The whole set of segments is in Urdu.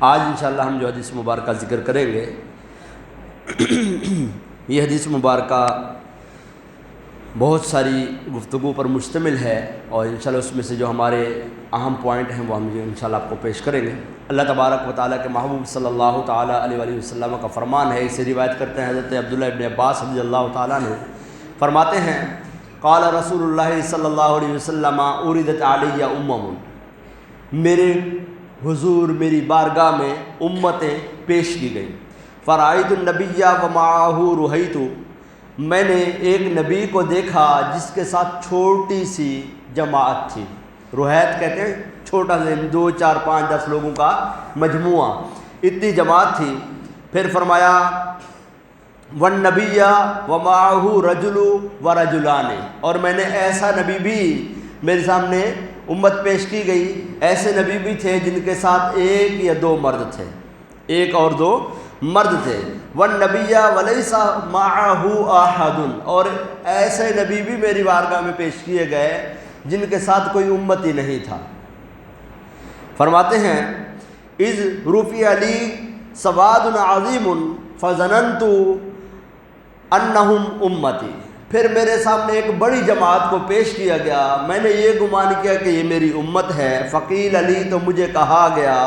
آج انشاءاللہ ہم جو حدیث مبارکہ ذکر کریں گے یہ حدیث مبارکہ بہت ساری گفتگو پر مشتمل ہے، اور انشاءاللہ اس میں سے جو ہمارے اہم پوائنٹ ہیں وہ ہم انشاءاللہ آپ کو پیش کریں گے۔ اللہ تبارک و تعالیٰ کے محبوب صلی اللہ تعالیٰ علیہ وآلہ وسلم کا فرمان ہے، اسے روایت کرتے ہیں حضرت عبداللہ ابن عباس رضی اللہ تعالیٰ عنہ، فرماتے ہیں قال رسول اللہ صلی اللہ علیہ وسلم عرضت علی امم، میرے حضور میری بارگاہ میں امتیں پیش کی گئیں۔ فرأیت النبی ومعہ رہیت، میں نے ایک نبی کو دیکھا جس کے ساتھ چھوٹی سی جماعت تھی۔ رہیت کہتے ہیں چھوٹا سا 2 4 5 10 لوگوں کا مجموعہ، اتنی جماعت تھی۔ پھر فرمایا والنبی ومعہ رجل ورجلان، اور میں نے ایسا نبی بھی میرے سامنے امت پیش کی گئی، ایسے نبی بھی تھے جن کے ساتھ 1 یا 2 مرد تھے، 1 اور 2 مرد تھے۔ والنبی ولیس معہ احد، اور ایسے نبی بھی میری بارگاہ میں پیش کیے گئے جن کے ساتھ کوئی امتی نہیں تھا۔ فرماتے ہیں اذ رفع لی سواد عظیم فظننت انہم امتی، پھر میرے سامنے ایک بڑی جماعت کو پیش کیا گیا، میں نے یہ گمان کیا کہ یہ میری امت ہے۔ فقیل علی، تو مجھے کہا گیا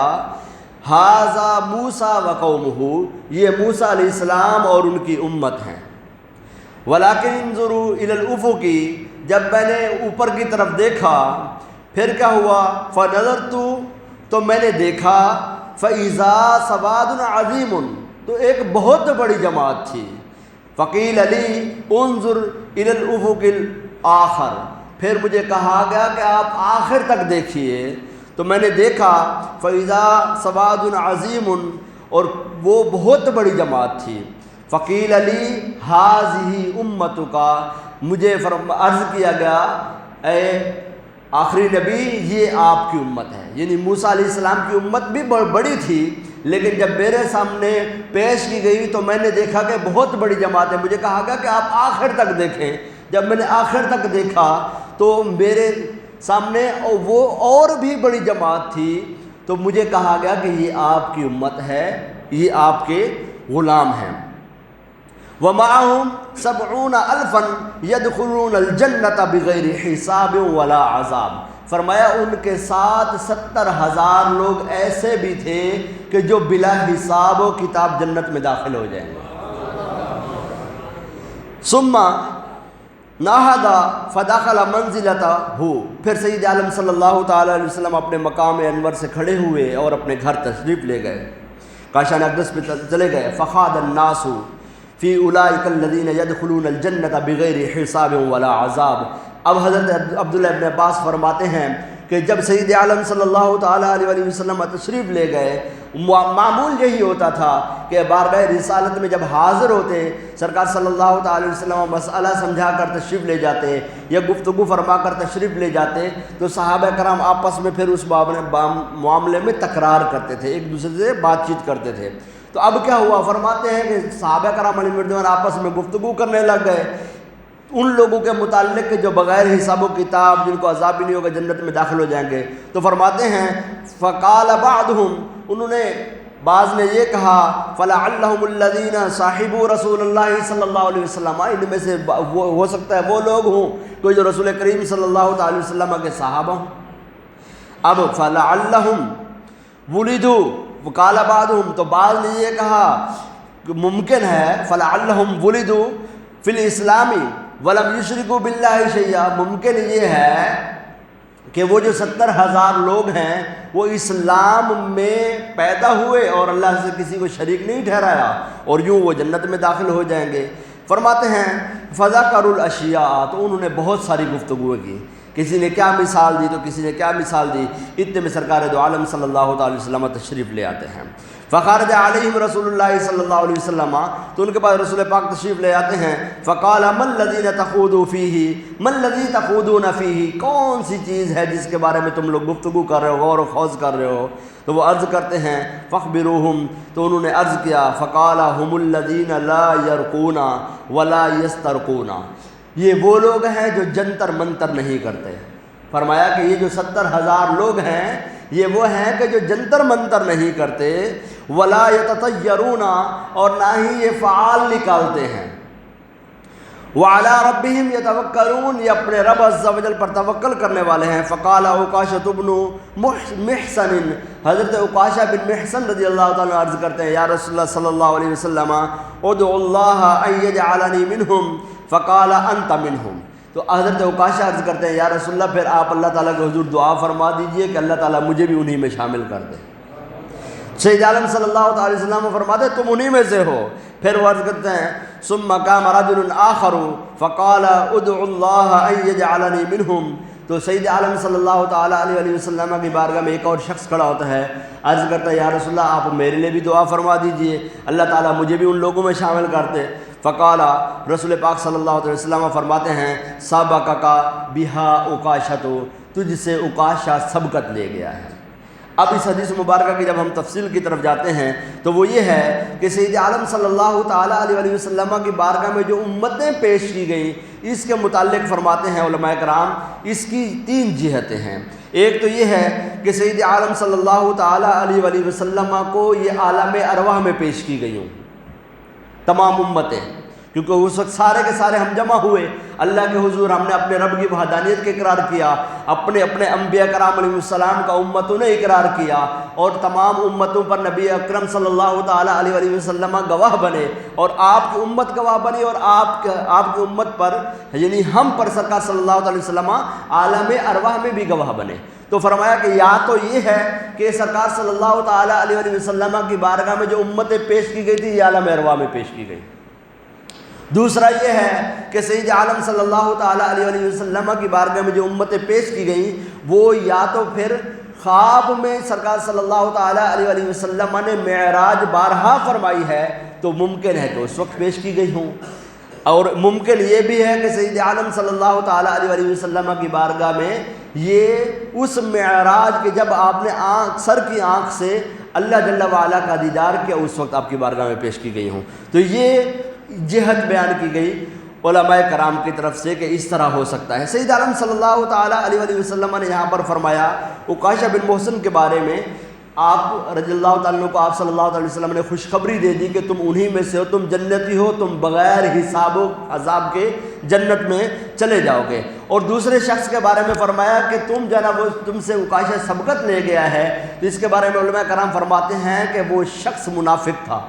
ھذا موسیٰ وقومہ، یہ موسیٰ علیہ السلام اور ان کی امت ہیں۔ ولکن انظروا الی الافق، جب میں نے اوپر کی طرف دیکھا پھر کیا ہوا؟ فنظرت، تو میں نے دیکھا فاذا سواد عظیم، تو ایک بہت بڑی جماعت تھی۔ فقیل علی انظر الی الافق الاخر، پھر مجھے کہا گیا کہ آپ آخر تک دیکھیے، تو میں نے دیکھا فاذا سواد عظیم، اور وہ بہت بڑی جماعت تھی۔ فقیل علی ھذہ امتک، مجھے عرض کیا گیا اے آخری نبی یہ آپ کی امت ہے، یعنی موسیٰ علیہ السلام کی امت بھی بڑی تھی، لیکن جب میرے سامنے پیش کی گئی تو میں نے دیکھا کہ بہت بڑی جماعت ہے۔ مجھے کہا گیا کہ آپ آخر تک دیکھیں، جب میں نے آخر تک دیکھا تو میرے سامنے وہ اور بھی بڑی جماعت تھی، تو مجھے کہا گیا کہ یہ آپ کی امت ہے، یہ آپ کے غلام ہیں۔ وَمَعَهُمْ 70,000 يَدْخُلُونَ الْجَنَّةَ بِغَيْرِ حِسَابٍ وَلَا عَذَابٍ، فرمایا ان کے ساتھ 70,000 لوگ ایسے بھی تھے کہ جو بلا حساب و کتاب جنت میں داخل ہو جائیں گے۔ ثم نہض فدخل منزلتہ، پھر سید عالم صلی اللہ تعالیٰ علیہ وسلم اپنے مقام انور سے کھڑے ہوئے اور اپنے گھر تشریف لے گئے، کاشان اقدس پہ چلے گئے۔ فخاض الناس فی اولئک الذین یدخلون الجنۃ بغیر حساب ولا عذاب۔ اب حضرت عبداللہ ابن عباس فرماتے ہیں کہ جب سید عالم صلی اللہ تعالیٰ علیہ وآلہ وسلم تشریف لے گئے، معمول یہی ہوتا تھا کہ بارگاہ رسالت میں جب حاضر ہوتے سرکار صلی اللہ تعالیٰ علیہ وسلم مسئلہ سمجھا کر تشریف لے جاتے یا گفتگو فرما کر تشریف لے جاتے، تو صحابہ کرام آپس میں پھر اس معاملے میں تکرار کرتے تھے، ایک دوسرے سے بات چیت کرتے تھے۔ تو اب کیا ہوا؟ فرماتے ہیں کہ صحابہ کرام علیہ مردوان آپس میں گفتگو کرنے لگ گئے ان لوگوں کے متعلق کہ جو بغیر حساب و کتاب، جن کو عذاب بھی نہیں ہوگا، جنت میں داخل ہو جائیں گے۔ تو فرماتے ہیں فقال بعضهم، انہوں نے بعض نے یہ کہا فلعلهم الذین صاحبوا رسول اللہ صلی اللہ علیہ وسلم، ان میں سے ہو سکتا ہے وہ لوگ ہوں کوئی جو رسول کریم صلی اللہ تعالی وسلم کے صحابہ ہوں۔ اب فلعلهم ولدوا، وقال بعضهم، تو بعض نے یہ کہا کہ ممکن ہے فلعلهم ولدوا فی الاسلام ولم یشرکوا باللہ شیئا، ممکن یہ ہے کہ وہ جو 70,000 لوگ ہیں وہ اسلام میں پیدا ہوئے اور اللہ سے کسی کو شریک نہیں ٹھہرایا، اور یوں وہ جنت میں داخل ہو جائیں گے۔ فرماتے ہیں فذکروا الاشیاء، تو انہوں نے بہت ساری گفتگو کی، کسی نے کیا مثال دی تو کسی نے کیا مثال دی، اتنے میں سرکار دو عالم صلی اللہ تعالی وسلم تشریف لے آتے ہیں۔ فخرج علیہم رسول اللہ صلی اللہ علیہ وسلم، تو ان کے پاس رسول پاک تشریف لے آتے ہیں۔ فقال ما الذین تخوضون فیہ، ما الذی تخوضون فیہ، کون سی چیز ہے جس کے بارے میں تم لوگ گفتگو کر رہے ہو، غور و خوض کر رہے ہو؟ تو وہ عرض کرتے ہیں فاخبروہم، تو انہوں نے عرض کیا فقال هم الذین لا یرقون ولا یسترقون، یہ وہ لوگ ہیں جو جنتر منتر نہیں کرتے۔ فرمایا کہ یہ جو 70,000 لوگ ہیں یہ وہ ہیں کہ جو جنتر منتر نہیں کرتے، ولا یتطیرون، اور نہ ہی یہ فعال نکالتے ہیں، وعلی ربہم یتوکلون، یہ اپنے رب عز و جل پر توکل کرنے والے ہیں۔ فقال عکاشۃ بن محصن، حضرت عکاشہ بن محصن رضی اللہ تعالیٰ عنہ عرض کرتے ہیں، یا رسول اللہ صلی اللہ علیہ وسلم ادعو اللہ ان یجعلنی منہم، فقال انت منہم۔ تو حضرت عکاشہ عرض کرتے ہیں، یا رسول اللہ پھر آپ اللہ تعالیٰ کے حضور دعا فرما دیجئے کہ اللہ تعالیٰ مجھے بھی انہی میں شامل کر دے۔ سید عالم صلی اللہ تعالی وسلم فرماتے تم انہی میں سے ہو۔ پھر وہ عرض کرتے ہیں، ثم قام رجل آخر فقال ادعو اللہ ان یجعلنی منہم۔ تو سید عالم صلی اللہ تعالیٰ علیہ وسلم کی بارگاہ میں ایک اور شخص کھڑا ہوتا ہے، عرض کرتا ہے، یا رسول اللہ آپ میرے لیے بھی دعا فرما دیجئے، اللہ تعالیٰ مجھے بھی ان لوگوں میں شامل کرتے۔ فقال، رسول پاک صلی اللہ علیہ وسلم فرماتے ہیں، سابقک بہا عکاشۃ، تجھ سے عکاشہ سبقت لے گیا ہے۔ اب اس حدیث مبارکہ کی جب ہم تفصیل کی طرف جاتے ہیں تو وہ یہ ہے کہ سید عالم صلی اللہ تعالیٰ علیہ وسلم کی بارگاہ میں جو امتیں پیش کی گئیں، اس کے متعلق فرماتے ہیں علماء کرام، اس کی 3 جہتیں ہیں۔ ایک تو یہ ہے کہ سید عالم صلی اللہ تعالیٰ علیہ وسلم کو یہ عالم ارواح میں پیش کی گئی ہوں، تمام امتیں، کیونکہ اس وقت سارے کے سارے ہم جمع ہوئے اللہ کے حضور، ہم نے اپنے رب کی وحدانیت کے اقرار کیا، اپنے انبیاء کرام علیہ السلام کا امتوں نے اقرار کیا، اور تمام امتوں پر نبی اکرم صلی اللہ تعالیٰ علیہ وسلم گواہ بنے، اور آپ کی امت گواہ بنی، اور آپ کی امت پر یعنی ہم پر سرکار صلی اللہ علیہ وسلم عالم ارواح میں بھی گواہ بنے۔ تو فرمایا کہ یا تو یہ ہے کہ سرکار صلی اللہ تعالیٰ علیہ وسلم کی بارگاہ میں جو امتیں پیش کی گئی تھی یہ عالم ارواح میں پیش کی گئی۔ دوسرا یہ ہے کہ سید عالم صلی اللہ تعالیٰ علیہ وسلم کی بارگاہ میں جو امتیں پیش کی گئیں وہ یا تو پھر خواب میں سرکار صلی اللہ تعالیٰ علیہ وسلم نے معراج بارہا فرمائی ہے تو ممکن ہے کہ اس وقت پیش کی گئی ہوں، اور ممکن یہ بھی ہے کہ سید عالم صلی اللہ تعالیٰ علیہ وسلم کی بارگاہ میں یہ اس معراج کے جب آپ نے سر کی آنکھ سے اللہ جل وعلا کا دیدار کیا اس وقت آپ کی بارگاہ میں پیش کی گئی ہوں۔ تو یہ جہت بیان کی گئی علماء کرام کی طرف سے کہ اس طرح ہو سکتا ہے۔ سید عالم صلی اللہ تعالیٰ علیہ وسلم نے یہاں پر فرمایا عکاشہ بن محصن کے بارے میں، آپ رضی اللہ تعالیٰ عنہ کو آپ صلی اللہ علیہ وسلم نے خوشخبری دے دی کہ تم انہی میں سے ہو، تم جنتی ہو، تم بغیر حساب و عذاب کے جنت میں چلے جاؤ گے۔ اور دوسرے شخص کے بارے میں فرمایا کہ تم سے عکاشہ سبقت لے گیا ہے، تو اس کے بارے میں علماء کرام فرماتے ہیں کہ وہ شخص منافق تھا،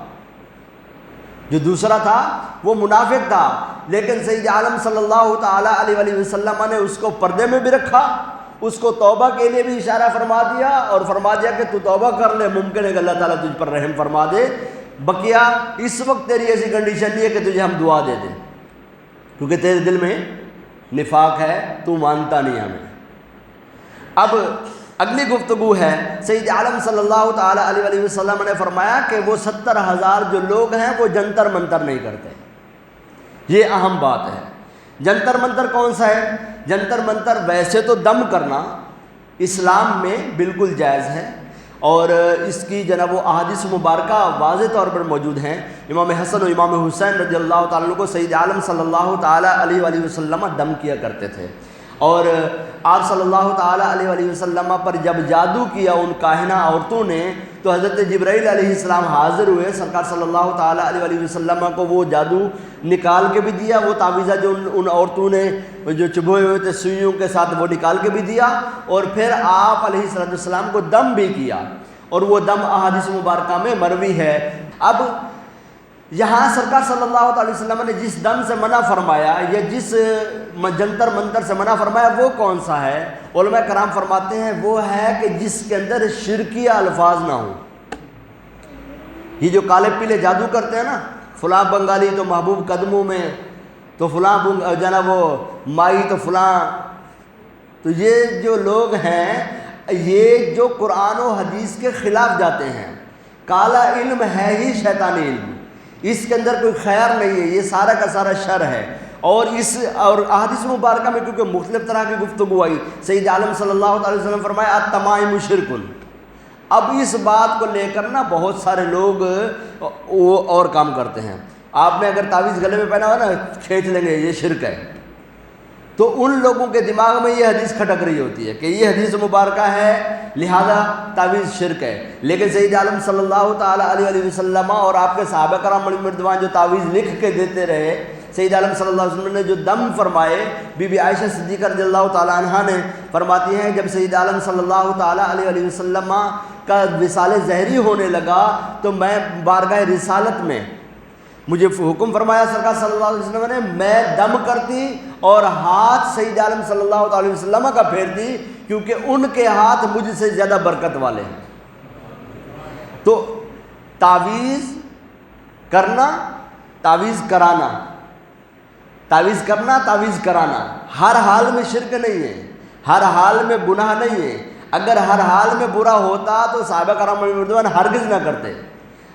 جو دوسرا تھا وہ منافق تھا، لیکن سید عالم صلی اللہ تعالیٰ علیہ وسلم نے اس کو پردے میں بھی رکھا، اس کو توبہ کے لیے بھی اشارہ فرما دیا، اور فرما دیا کہ تو توبہ کر لے، ممکن ہے کہ اللہ تعالیٰ تجھ پر رحم فرما دے، بقیہ اس وقت تیری ایسی کنڈیشن نہیں ہے کہ تجھے ہم دعا دے دیں، کیونکہ تیرے دل میں نفاق ہے، تو مانتا نہیں ہمیں۔ اب اگلی گفتگو ہے، سید عالم صلی اللہ تعالیٰ علیہ وسلم نے فرمایا کہ وہ 70,000 جو لوگ ہیں وہ جنتر منتر نہیں کرتے، یہ اہم بات ہے۔ جنتر منتر کون سا ہے؟ جنتر منتر ویسے تو دم کرنا اسلام میں بالکل جائز ہے، اور اس کی جناب و احادیث مبارکہ واضح طور پر موجود ہیں۔ امام حسن و امام حسین رضی اللہ تعالیٰ عنہ کو سید عالم صلی اللہ تعالیٰ علیہ وسلم دم کیا کرتے تھے، اور آپ صلی اللہ تعالیٰ علیہ وسلم پر جب جادو کیا ان کاہنہ عورتوں نے تو حضرت جبرائیل علیہ السلام حاضر ہوئے، سرکار صلی اللہ تعالیٰ علیہ وسلم کو وہ جادو نکال کے بھی دیا، وہ تعویذہ جو ان عورتوں نے جو چبھوئے ہوئے تھے سوئیوں کے ساتھ وہ نکال کے بھی دیا، اور پھر آپ علیہ السلام کو دم بھی کیا، اور وہ دم احادیث مبارکہ میں مروی ہے۔ اب یہاں سرکار صلی اللہ علیہ وسلم نے جس دم سے منع فرمایا یا جس جنتر منتر سے منع فرمایا وہ کون سا ہے؟ علماء کرام فرماتے ہیں وہ ہے کہ جس کے اندر شرکیہ الفاظ نہ ہوں۔ یہ جو کالے پیلے جادو کرتے ہیں نا، فلاں بنگالی تو محبوب قدموں میں، تو فلاں جناب وہ مائی تو فلاں، تو یہ جو لوگ ہیں یہ جو قرآن و حدیث کے خلاف جاتے ہیں، کالا علم ہے ہی شیطانی علم، اس کے اندر کوئی خیر نہیں ہے، یہ سارا کا سارا شر ہے۔ اور احادیث مبارکہ میں کیونکہ مختلف طرح کی گفتگو آئی، سید عالم صلی اللہ علیہ وسلم فرمایا التمائم شرک۔ اب اس بات کو لے کر نا بہت سارے لوگ اور کام کرتے ہیں۔ آپ نے اگر تعویذ گلے میں پہنا ہوا نا، کھینچ لیں گے یہ شرک ہے، تو ان لوگوں کے دماغ میں یہ حدیث کھٹک رہی ہوتی ہے کہ یہ حدیث مبارکہ ہے لہذا تعویذ شرک ہے. لیکن سید عالم صلی اللہ تعالیٰ علیہ وسلم اور آپ کے صحابہ کرام مردوان جو تعویذ لکھ کے دیتے رہے، سید عالم صلی اللہ علیہ وسلم نے جو دم فرمائے، بی بی عائشہ صدیقہ رضی اللہ تعالیٰ عنہا نے فرماتی ہیں جب سید عالم صلی اللہ تعالیٰ علیہ وسلم کا وصال ظہری ہونے لگا تو میں بارگاہ رسالت میں مجھے حکم فرمایا سرکار صلی اللہ علیہ وسلم نے، میں دم کرتی اور ہاتھ سید عالم صلی اللہ علیہ وسلم کا پھیرتی، کیونکہ ان کے ہاتھ مجھ سے زیادہ برکت والے ہیں. تو تعویذ کرنا، تعویذ کرانا، تعویذ کرنا، تعویذ کرانا ہر حال میں شرک نہیں ہے، ہر حال میں گناہ نہیں ہے. اگر ہر حال میں برا ہوتا تو صحابہ کرام مردوان ہرگز نہ کرتے.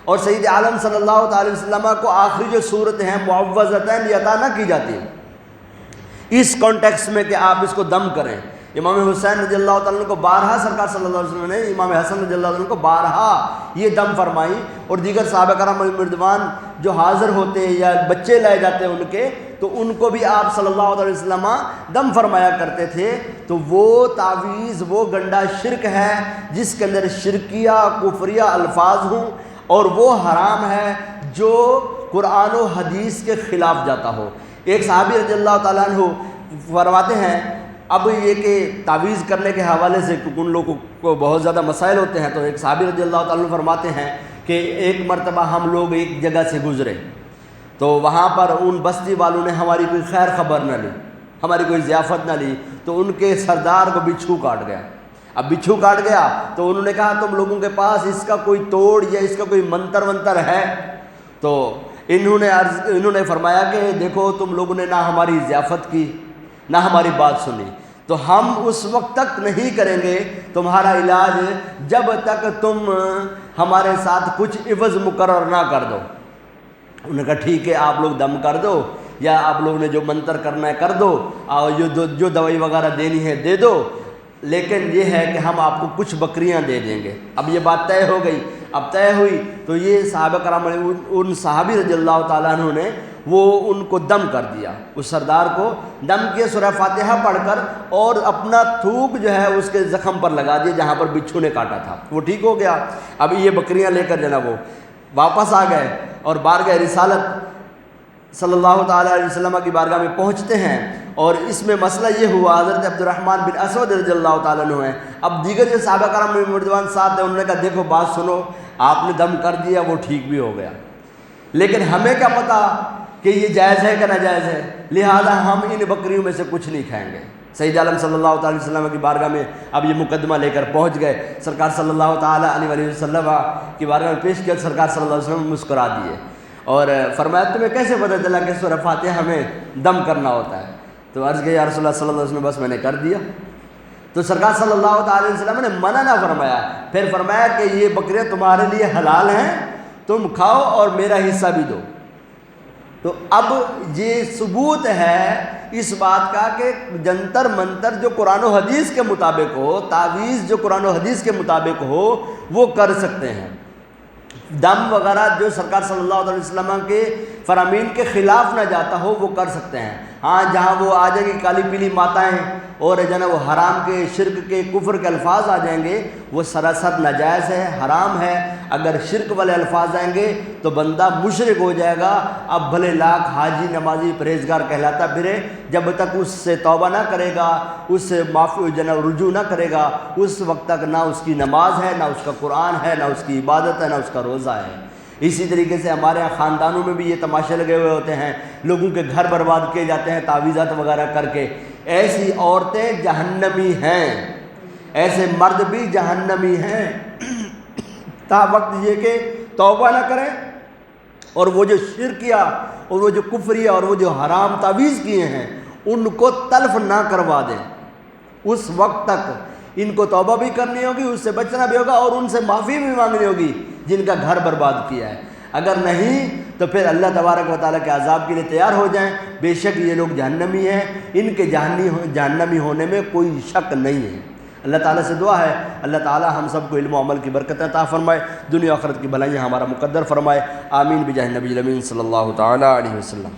اور سید عالم صلی اللہ تعالی وسلم کو آخری جو صورت ہیں معوذتین یہ عطا نہ کی جاتی اس کانٹیکس میں کہ آپ اس کو دم کریں. امام حسین رضی اللہ تعالیٰ عنہ کو بارہا سرکار صلی اللہ علیہ وسلم نے، امام حسن رضی اللہ عنہ کو بارہا یہ دم فرمائی، اور دیگر صحابہ کرام مردوان جو حاضر ہوتے یا بچے لائے جاتے ہیں ان کے، تو ان کو بھی آپ صلی اللہ علیہ وسلم دم فرمایا کرتے تھے. تو وہ تعویذ وہ گنڈا شرک ہے جس کے اندر شرکیہ کفریہ الفاظ ہوں، اور وہ حرام ہے جو قرآن و حدیث کے خلاف جاتا ہو. ایک صحابی رضی اللہ تعالیٰ عنہ فرماتے ہیں، اب یہ کہ تعویذ کرنے کے حوالے سے ان لوگوں کو بہت زیادہ مسائل ہوتے ہیں، تو ایک صحابی رضی اللہ تعالیٰ عنہ فرماتے ہیں کہ ایک مرتبہ ہم لوگ ایک جگہ سے گزرے تو وہاں پر ان بستی والوں نے ہماری کوئی خیر خبر نہ لی، ہماری کوئی ضیافت نہ لی، تو ان کے سردار کو بچھو کاٹ گیا. اب بچھو کاٹ گیا تو انہوں نے کہا تم لوگوں کے پاس اس کا کوئی توڑ یا اس کا کوئی منتر ونتر ہے؟ تو انہوں نے فرمایا کہ دیکھو تم لوگوں نے نہ ہماری ضیافت کی نہ ہماری بات سنی، تو ہم اس وقت تک نہیں کریں گے تمہارا علاج جب تک تم ہمارے ساتھ کچھ عوض مقرر نہ کر دو. انہوں نے کہا ٹھیک ہے آپ لوگ دم کر دو، یا آپ لوگوں نے جو منتر کرنا ہے کر دو، اور جو دوائی وغیرہ دینی ہے دے دو، لیکن یہ ہے کہ ہم آپ کو کچھ بکریاں دے دیں گے. اب یہ بات طے ہو گئی. اب طے ہوئی تو یہ صحابہ کرام ان صحابی رضی اللہ تعالیٰ عنہ نے وہ ان کو دم کر دیا، اس سردار کو دم کیا سورہ فاتحہ پڑھ کر، اور اپنا تھوک جو ہے اس کے زخم پر لگا دیا جہاں پر بچھو نے کاٹا تھا. وہ ٹھیک ہو گیا. اب یہ بکریاں لے کر جناب وہ واپس آ گئے اور بارگاہ رسالت صلی اللہ تعالیٰ علیہ وسلم کی بارگاہ میں پہنچتے ہیں. اور اس میں مسئلہ یہ ہوا، حضرت عبد الرحمن بن اسود رضی اللہ تعالیٰ عنہ ہیں. اب دیگر جو صحابہ کرام مردوان ساتھ ہیں انہوں نے کہا دیکھو بات سنو، آپ نے دم کر دیا وہ ٹھیک بھی ہو گیا، لیکن ہمیں کیا پتہ کہ یہ جائز ہے کہ ناجائز ہے، لہذا ہم ان بکریوں میں سے کچھ نہیں کھائیں گے. سید عالم صلی اللہ تعالی وسلم کی بارگاہ میں اب یہ مقدمہ لے کر پہنچ گئے. سرکار صلی اللہ تعالیٰ علیہ وسلم کی بارگاہ میں پیش کیا. سرکار صلی اللہ علیہ وسلم مسکرا دیے اور فرمایا تمہیں کیسے پتہ چلا کہ سورہ فاتحہ ہمیں دم کرنا ہوتا ہے؟ تو عرض کیا یا رسول اللہ صلی اللہ علیہ وسلم بس میں نے کر دیا. تو سرکار صلی اللہ تعالی وسلم نے منع نہ فرمایا، پھر فرمایا کہ یہ بکریاں تمہارے لیے حلال ہیں، تم کھاؤ اور میرا حصہ بھی دو. تو اب یہ ثبوت ہے اس بات کا کہ جنتر منتر جو قرآن و حدیث کے مطابق ہو، تعویذ جو قرآن و حدیث کے مطابق ہو وہ کر سکتے ہیں. دم وغیرہ جو سرکار صلی اللہ علیہ وسلم کے فرامین کے خلاف نہ جاتا ہو وہ کر سکتے ہیں. ہاں جہاں وہ آ جائیں گی کالی پیلی ماتائیں اور جو ہے نا وہ حرام کے شرک کے کفر کے الفاظ آ جائیں گے، وہ سراسر ناجائز ہے، حرام ہے. اگر شرک والے الفاظ آئیں گے تو بندہ مشرک ہو جائے گا. اب بھلے لاکھ حاجی نمازی پرہیزگار کہلاتا پھرے، جب تک اس سے توبہ نہ کرے گا، اس سے معافی جو ہے نا رجوع نہ کرے گا، اس وقت تک نہ اس کی نماز ہے، نہ اس کا قرآن ہے، نہ اس کی عبادت ہے، نہ اس کا روزہ ہے. اسی طریقے سے ہمارے یہاں خاندانوں میں بھی یہ تماشے لگے ہوئے ہوتے ہیں، لوگوں کے گھر برباد کیے جاتے ہیں تعویذات وغیرہ کر کے. ایسی عورتیں جہنمی ہیں، ایسے مرد بھی جہنمی ہیں، تا وقت یہ کہ توبہ نہ کریں اور وہ جو شرکیہ اور وہ جو کفریہ اور وہ جو حرام تعویذ کیے ہیں ان کو تلف نہ کروا دیں. اس وقت تک ان کو توبہ بھی کرنی ہوگی، اس سے بچنا بھی ہوگا اور ان سے معافی بھی مانگنی ہوگی جن کا گھر برباد کیا ہے. اگر نہیں تو پھر اللہ تبارک و تعالیٰ کے عذاب کے لیے تیار ہو جائیں. بے شک یہ لوگ جہنمی ہیں، ان کے جہنمی ہونے میں کوئی شک نہیں ہے. اللہ تعالیٰ سے دعا ہے اللہ تعالیٰ ہم سب کو علم و عمل کی برکت عطا فرمائے، دنیا و آخرت کی بھلائیاں ہمارا مقدر فرمائے. آمین بجاہ نبی الامین صلی اللہ تعالیٰ علیہ وسلم.